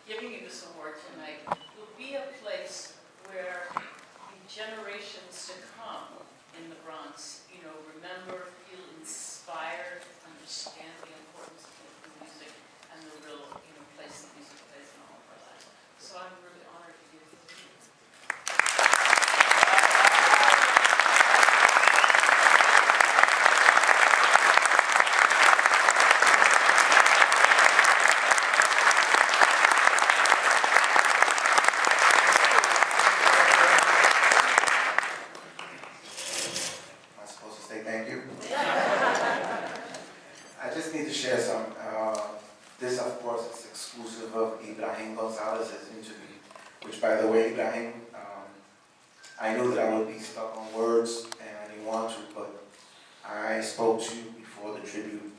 giving you this award tonight will be a place where the generations to come in the Bronx, you know, remember, feel inspired, understand the importance of music and the real, you know, place that music plays in all of our lives. So I'm really honored to give this to you. Thank you. I just need to share some. This, of course, is exclusive of Ibrahim Gonzalez's interview, which, by the way, Ibrahim, I knew that I would be stuck on words, and I didn't want to, but I spoke to you before the tribute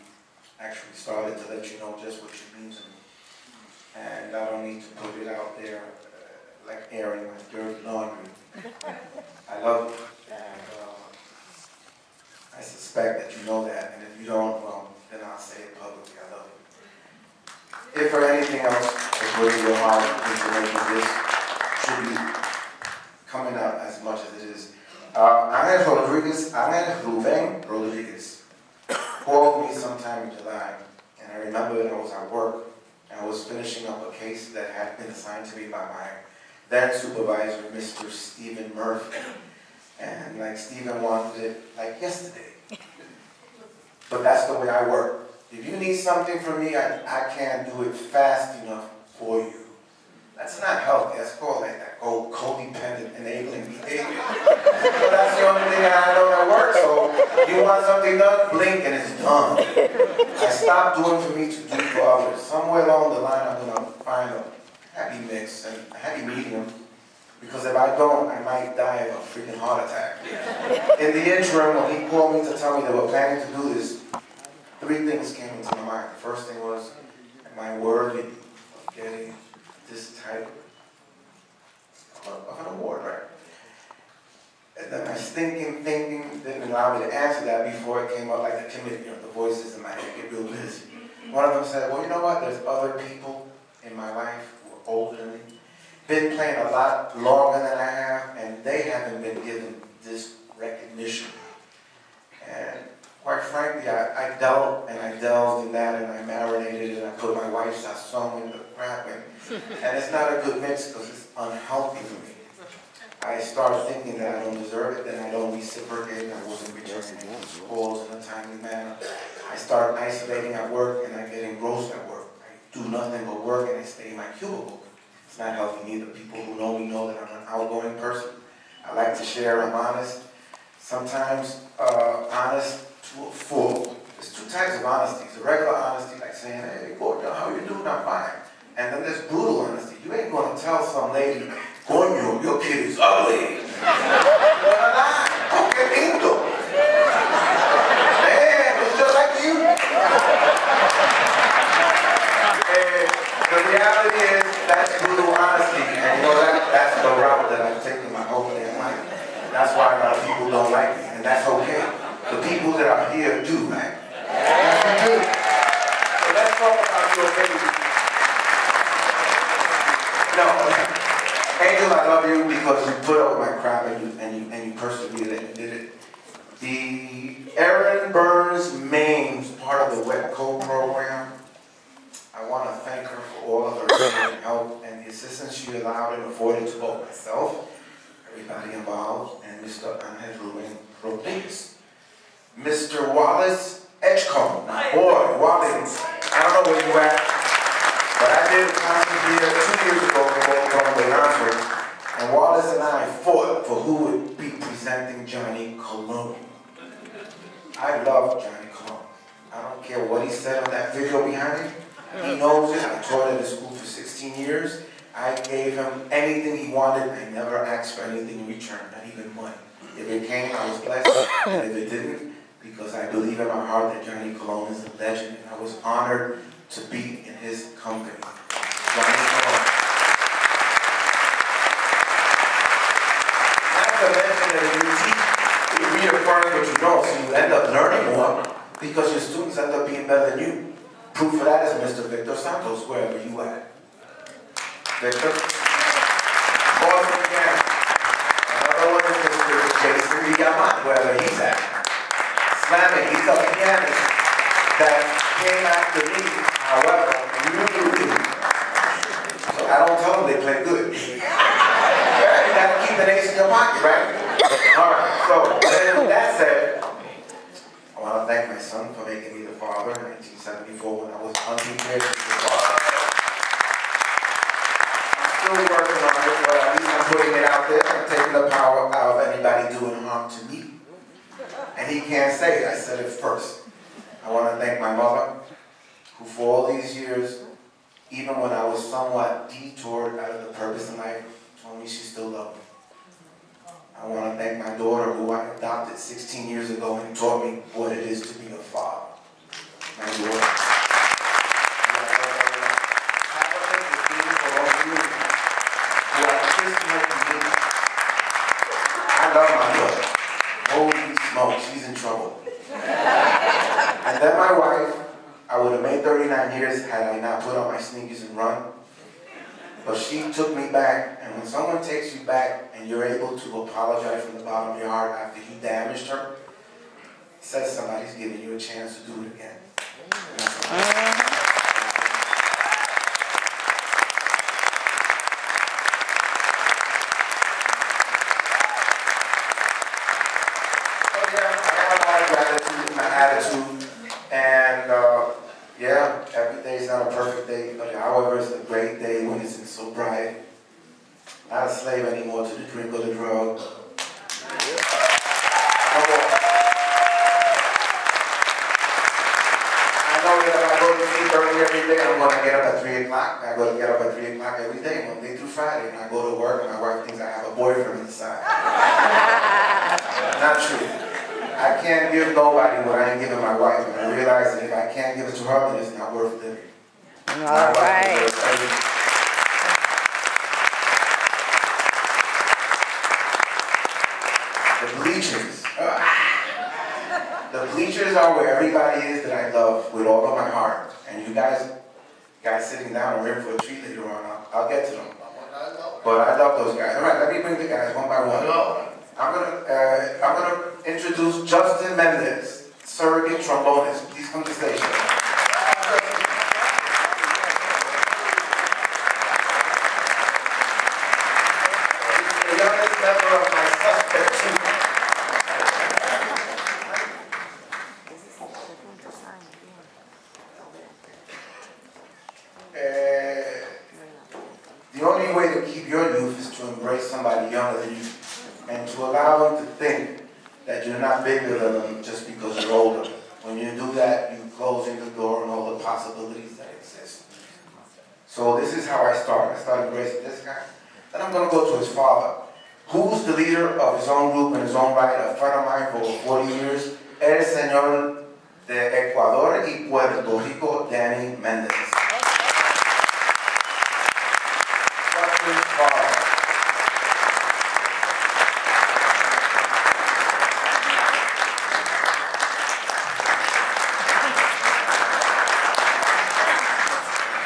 actually started to let you know just what you mean to me. And I don't need to put it out there like airing my dirty laundry. I love you. I suspect that you know that, and if you don't, well, then I'll say it publicly. I love you. If for anything else, it's worth your heart information, this should be coming out as much as it is. Angel Ruben Rodriguez called me sometime in July, and I remember that I was at work, and I was finishing up a case that had been assigned to me by my then supervisor, Mr. Stephen Murphy. And like Stephen wanted it like yesterday. But that's the way I work. If you need something from me, I can't do it fast enough for you. That's not healthy. That's called like that codependent enabling behavior. So that's the only thing I know that works. So you want something done, blink and it's done. I stopped doing for me to do for others. Somewhere along the line, I'm going to find a happy mix and a happy medium. Because if I don't, I might die of a freaking heart attack. In the interim, when he called me to tell me they were planning to do this, three things came into my mind. The first thing was, am I worthy of getting this type of an award, right? And then I was thinking, didn't allow me to answer that before it came up like the committee, you know, the voices in my head get real busy. One of them said, well, you know what, there's other people in my life who are older than me, been playing a lot longer than I have, and they haven't been given this recognition. And quite frankly, I delved in that, and I marinated, and I put my wife's song in the crap, and it's not a good mix because it's unhealthy for me. I started thinking that I don't deserve it, then I don't reciprocate, I wasn't returning calls in a timely manner. I started isolating at work, and I get engrossed at work. I do nothing but work, and I stay in my cubicle. It's not healthy neither. People who know me know that I'm an outgoing person. I like to share, I'm honest. Sometimes honest to a fault. There's two types of honesty. There's a regular honesty, like saying, hey, Gordon, how you doing? I'm fine. And then there's brutal honesty. You ain't going to tell some lady, Coño, your kid is ugly. ¡Oh, qué lindo! Man, it's just like you. The reality is, that's brutal honesty, and you know that's the route that I've taken my whole damn life. That's why a lot of people don't like me, and that's okay. The people that are here do, right? Yes, we do. So let's talk about your baby. No, Angel, I love you because you put up with my crap and you persevered and you did it. The Erin Burns Maines, part of the Wet Coat program, I want to thank her for all of her help and the assistance she allowed and afforded to both myself, everybody involved, and Mr. Angel Ruben Rodriguez. Mr. Wallace Edgecombe, my boy, Wallace, I don't know where you at, but I did a concert here 2 years ago called The Concert, and Wallace and I fought for who would be presenting Johnny Colon. I love Johnny Colon. I don't care what he said on that video behind him. He knows it. I taught at his school for 16 years. I gave him anything he wanted. I never asked for anything in return, not even money. If it came, I was blessed. And if it didn't, because I believe in my heart that Johnny Colon is a legend, and I was honored to be in his company. Johnny Colon. Not to mention that if you teach, you reaffirm what you know, so you end up learning more, because your students end up being better than you. Proof of that is Mr. Victor Santos, wherever you at. Victor. Boston pianist. Another one is Mr. Jason Diamant, wherever he's at. Slamming, he's a pianist that came after me, however, you. So I don't tell them they play good. You gotta keep an ace in your pocket, right? Alright, so then with that said, I want to thank my son for making me the father in 1974 when I was unprepared to be the father. I'm still working on it, but at least I'm putting it out there. I'm taking the power out of anybody doing harm to me. And he can't say it. I said it first. I want to thank my mother, who for all these years, even when I was somewhat detoured out of the purpose of life, told me she still loved me. I want to thank my daughter, who I adopted 16 years ago and taught me what it is to be a father. My daughter. Have a thank you for all of you who are Christmas to me. I love my daughter. Holy smoke, she's in trouble. And then my wife, I would have made 39 years had I not put on my sneakers and run. But she took me back, and when someone takes you back and you're able to apologize from the bottom of your heart after you damaged her, it says somebody's giving you a chance to do it again. So yeah, I have a lot of gratitude in my attitude, and yeah, every day is not a perfect day, but however, it's a great day when it's in sobriety. Not a slave anymore to the drink or the drug. I know that if I go to sleep early every day, I'm going to get up at 3 o'clock. I go to get up at 3 o'clock every day, Monday through Friday. And I go to work, and my wife thinks I have a boyfriend inside. Not true. I can't give nobody what I ain't giving my wife, and I realize that if I can't give it to her, then it's not worth living. All right. The bleachers. The bleachers are where everybody is that I love with all of my heart. And you guys sitting down are in for a treat later on. I'll get to them. But I love those guys. All right, let me bring the guys one by one. I'm gonna introduce Justin Mendez, surrogate trombonist. Please come to the stage. The youngest member of my suspect team. The only way to keep your youth is to embrace somebody younger than you. And to allow them to think that you're not bigger than them just because you're older. When you do that, you're closing the door on all the possibilities that exist. So this is how I started. I started embracing this guy. Then I'm going to go to his father, who's the leader of his own group in his own right, a friend of mine for over 40 years, el señor de Ecuador y Puerto Rico, Danny Mendez. Justin's father.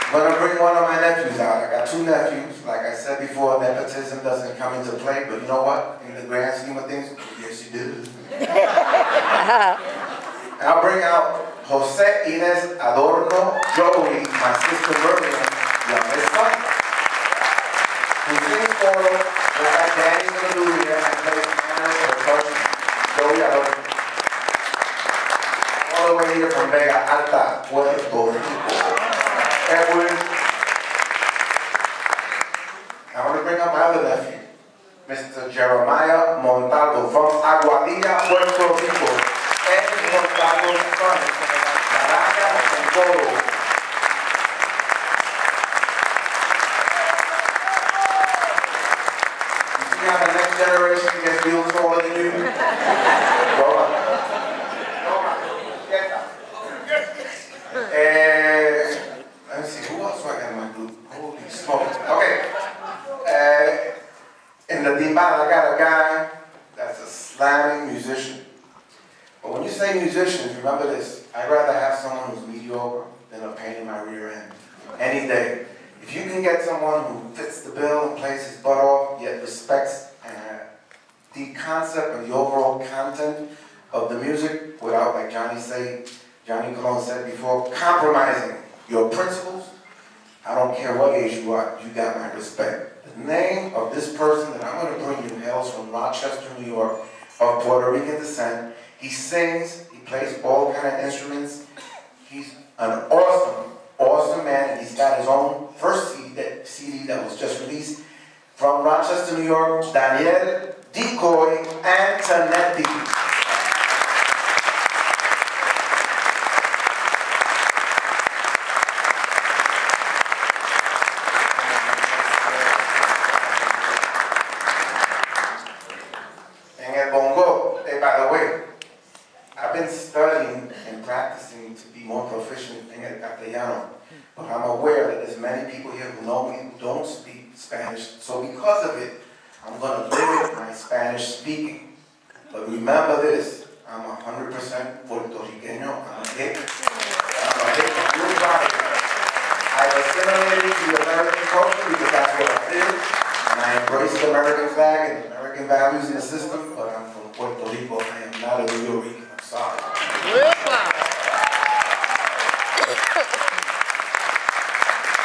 I'm going to bring one of my nephews out. I got two nephews. Like I said before, nepotism doesn't come into play, but you know what? In the grand scheme of things, yes, you do. And I'll bring out Jose Inez Adorno Joey, my sister Miriam, youngest son, who sings choral, just like Danny's going to do here, and plays piano for percussion. Joey Adorno. All the way here from Vega Alta, Puerto Rico. Edwin. I want to bring up my other nephew, Mr. Jeremiah Montalvo from Aguadilla, Puerto Rico. Ed Montalvo's son, Caracas and Coro. You see how the next generation gets real taller than you? Go on. Let me see, who else do I got in my group? Holy smokes. Okay. In the timbal, I got a guy that's a slamming musician. But when you say musicians, remember this. I'd rather have someone who's mediocre than a pain in my rear end. Any day. If you can get someone who fits the bill and plays his butt off, yet respects the concept and the overall content of the music without, like Johnny Colon said before, compromising your principles, I don't care what age you are, you got my respect. The name of this person that I'm going to bring you hails from Rochester, New York, of Puerto Rican descent. He sings, he plays all kind of instruments. He's an awesome man, and he's got his own first CD that was just released. From Rochester, New York, Daniel Decoy Antonetti. By the way, I've been studying and practicing to be more proficient in el castellano, but I'm aware that there's many people here who know me who don't speak Spanish, so because of it, I'm going to limit my Spanish speaking. But remember this, I'm 100% Puertorriqueño, I'm a hick of your body. I assimilated to the American culture because that's what I did, and I embrace the American flag and the American values in the system, but I'm from Puerto Rico. I am not a New Yorker. I'm sorry.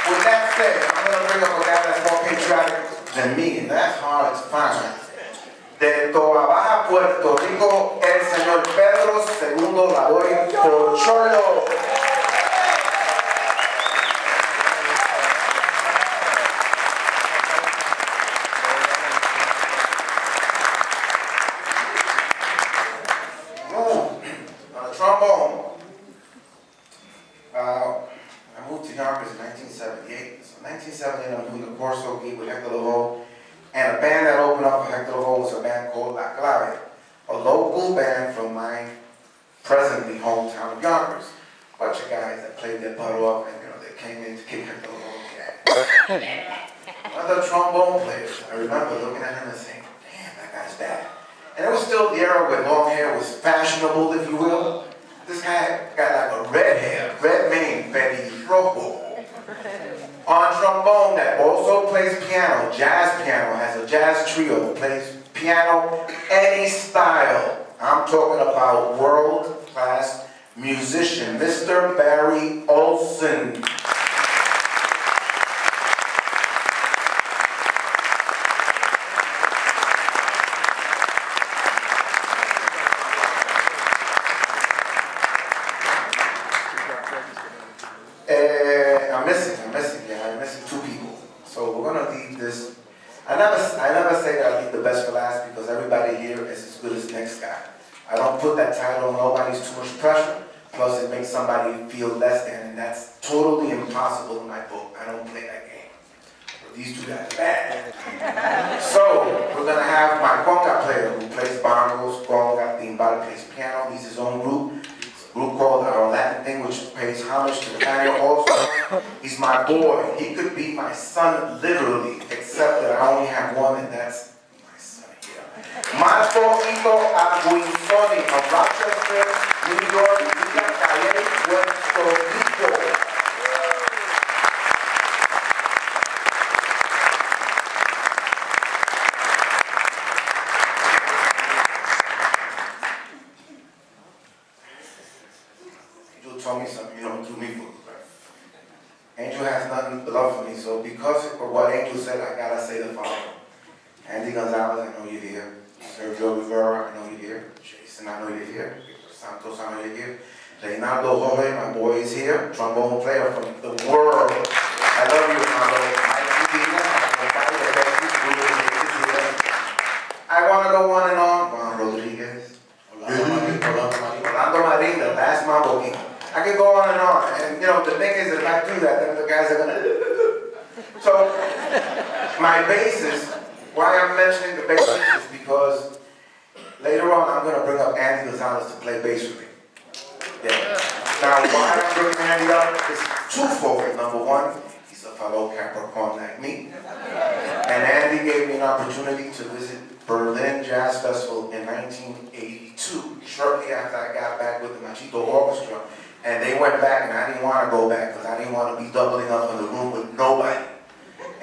With that said, I'm going to bring up a guy that's more patriotic than me, and that's hard to find. De Toa Baja, Puerto Rico, el señor Pedro II Lavoy Pocholo. Trombone. I moved to Yonkers in 1978. So in 1978, I'm doing the Corso gig with Hector Lavoe, and a band that opened up for Hector Lavoe was a band called La Clave, a local band from my presently hometown of Yonkers. A bunch of guys that played their butt off, and they came in to kick Hector Lavoe in the ass. One of the trombone players, I remember looking at him and saying, "Damn, that guy's bad." And it was still the era when long hair was fashionable, if you will. This guy got like a red hair, red mane, pelirrojo. On trombone, that also plays piano, jazz piano, has a jazz trio that plays piano any style. I'm talking about world-class musician, Mr. Barry Olson. I'm missing two people. So we're gonna leave this. I never say that I leave the best for last because everybody here is as good as the next guy. I don't put that title on nobody's too much pressure. Plus it makes somebody feel less than, and that's totally impossible in my book. I don't play that game. But these two guys are bad. So we're gonna have my conga player who plays bongos, conga, timbal, plays piano. He's his own group. Group called our Latin thing, which pays homage to Daniel also. He's my boy. He could be my son literally, except that I only have one, and that's my son here. Marco Ito Aguizoni of Rochester, New York, Villa Calle, Puerto Rico. Told me something you don't do me for, right? Angel has nothing but love for me, so because of what Angel said, I gotta say the following. Andy Gonzalez, I know you're here. Sergio Rivera, I know you're here. Jason, I know you're here. Santos, I know you're here. Reynaldo Jorge, my boy, is here. Trombone player from the world. I love you, Reynaldo. I want to go on and on. Juan Rodriguez. Orlando Marin, the last Mambo King. I could go on, and the thing is, if I do that, then the guys are gonna. So, my basis, why I'm mentioning the basis is because later on I'm gonna bring up Andy Gonzalez to play bass with me. Yeah. Now, why I'm bringing Andy up is twofold. Number one, he's a fellow Capricorn like me, and Andy gave me an opportunity to visit Berlin Jazz Festival in 1982, shortly after I got back with the Machito Orchestra. And they went back, and I didn't want to go back because I didn't want to be doubling up in the room with nobody.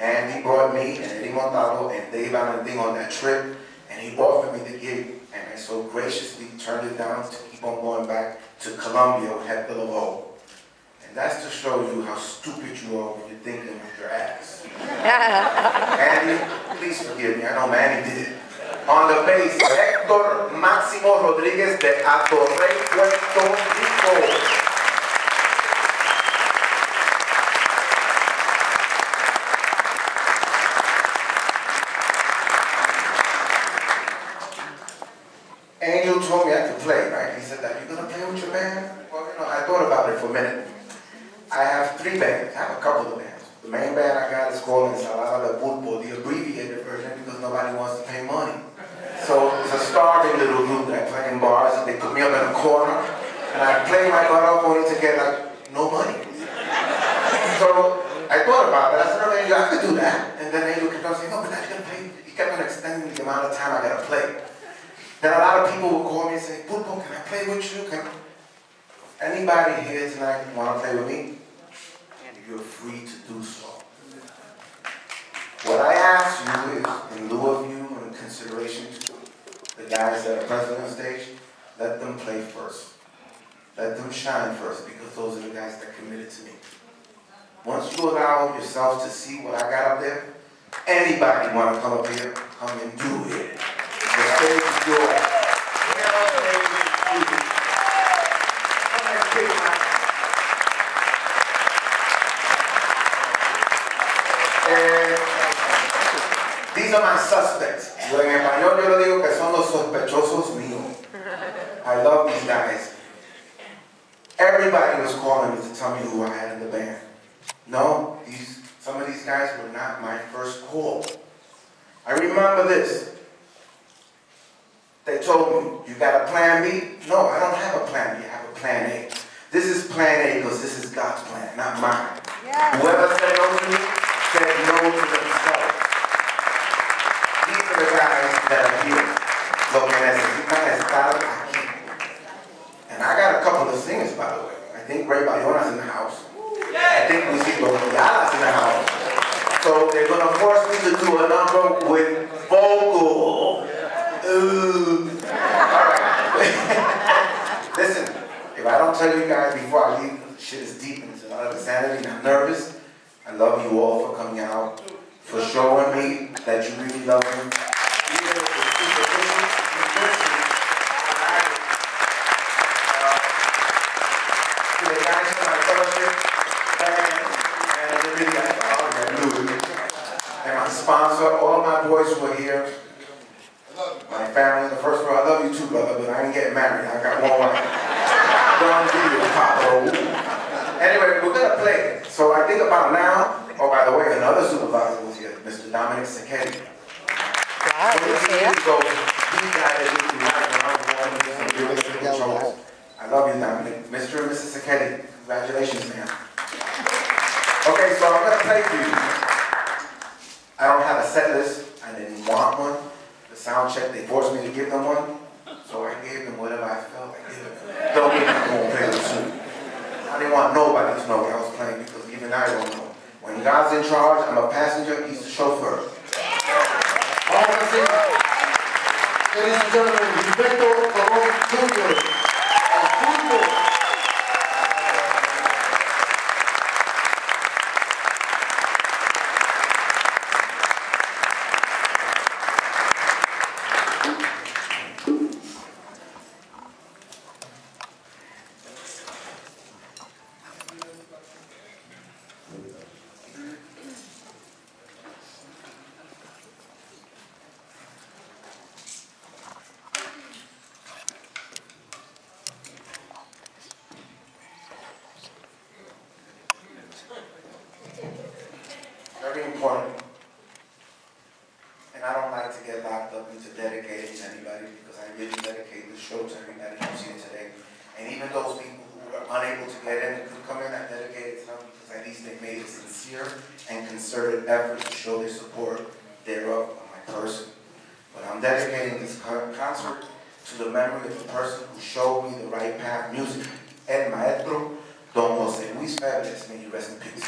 Andy brought me and Eddie Montalvo and Dave Valentin on that trip, and he offered me the gig, and I so graciously turned it down to keep on going back to Colombia with Hector Lavoe. And that's to show you how stupid you are when you're thinking with your ass. Andy, please forgive me, I know Manny did it. On the bass, Héctor Máximo Rodríguez de Atorrey, Puerto Rico. Angel told me I could play, right? He said that, "You're gonna play with your band?" Well, you know, I thought about it for a minute. I have 3 bands. I have a couple of bands. The main band I got is called Ensalada de Pulpo, the abbreviated version, because nobody wants to pay money. So it's a starving little group that I play in bars, and they put me up in a corner, and I play my butt off only to get like no money. So I thought about that. I said, "No, Angel, I could do that." And then Angel kept on saying, "No, but now you're gonna pay." He kept on extending the amount of time I gotta play. Then a lot of people would call me and say, "Pulpo, can I play with you? Anybody here tonight want to play with me?" And you're free to do so. What I ask you is, in lieu of you, in consideration to the guys that are present on stage, let them play first. Let them shine first, because those are the guys that committed to me. Once you allow yourself to see what I got up there, anybody want to come up here, come and do it. The stage is yours. These are my suspects. En español yo le digo que son los sospechosos míos. I love these guys. Everybody was calling me to tell me who I had in the band. No, some of these guys were not my first call. I remember this. They told me, "You got a plan B?" No, I don't have a plan B, I have a plan A. This is plan A because this is God's plan, not mine. Yes. Whoever said no to me, said no to themselves. These are the guys that are here. Lo que necesitan estar aquí. And I got a couple of singers, by the way. I think Ray Bayona's in the house. I think Luisito Ayala's in the house. So they're going to force me to do a number with vocal. Alright. Listen, if I don't tell you guys before I leave, shit is deep and it's a lot of insanity and I'm nervous. I love you all for coming out, for showing me that you really love me. Even if it's superficial, to the guys from my fellowship, and my sponsor, all my boys who are here. My family, the first row, I love you too, brother, but I ain't getting married. I got one wife. Don't do your pop. Anyway, we're gonna play. So I think about now, oh, by the way, another supervisor was here, Mr. Dominic Sacchetti. Wow, he's here. So he got it tonight when I'm going. I love you, Dominic. Mr. and Mrs. Sacchetti, congratulations, man. Okay, so I'm gonna play for you. I don't have a set list. I didn't want one. The sound check, they forced me to give them one, so I gave them whatever I felt like giving them. Don't get me wrong, play them soon. I didn't want nobody to know what I was playing because even I don't know. When God's in charge, I'm a passenger, he's the chauffeur. All I'm saying, ladies and gentlemen, Gilberto Colon Jr. and pulpo. Very important. And I don't like to get locked up into dedicating to anybody because I really dedicate the show to everybody who's here today. And even those people who are unable to get in and could come in, I dedicate it to them because at least they made a sincere and concerted effort to show their support thereof on my person. But I'm dedicating this concert to the memory of the person who showed me the right path, music, El Maestro, Don Jose Luis Fabulous. May you rest in peace.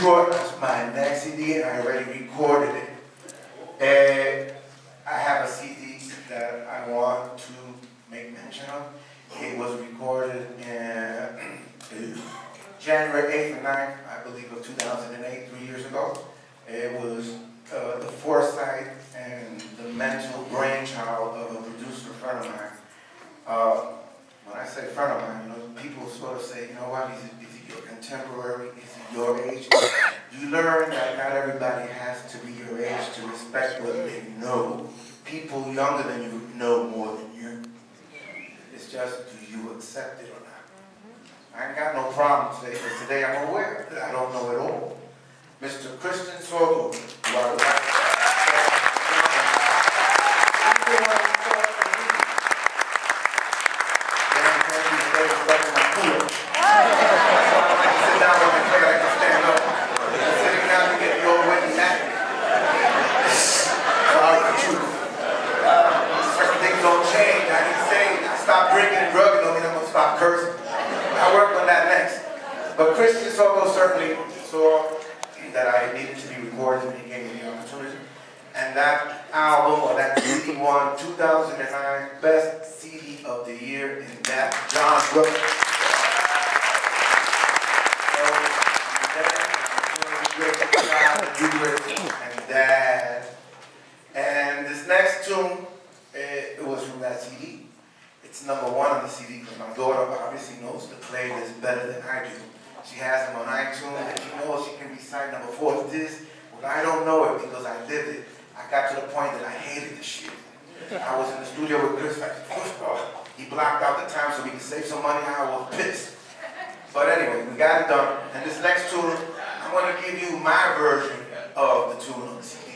record my next CD, and I already recorded it. And I have a CD that I want to make mention of. It was recorded in January 8th and 9th, I believe, of 2008, 3 years ago. It was the foresight and the mental brainchild of a producer friend of mine. When I say friend of mine, people sort of say, you know what, is he your contemporary? Is he your age? You learn that not everybody has to be your age to respect what they know. People younger than you know more than you. It's just, do you accept it or not? I ain't got no problem today, because today I'm aware that I don't know it all. Mr. Christian Sorgo, you are the right. But Christian Sorgo certainly saw that I needed to be recorded, and he gave me the opportunity. And that album, or that CD, won 2009 Best CD of the Year in that genre. And Dad. And this next tune, it was from that CD. It's #1 on the CD because my daughter obviously knows the playlist better than I do. She has them on iTunes, and she knows she can recite #4 is this. Well, I don't know it because I lived it. I got to the point that I hated the shit. I was in the studio with Chris, he blocked out the time so we could save some money. I was pissed. But anyway, we got it done. And this next tune, I'm going to give you my version of the tune on the CD.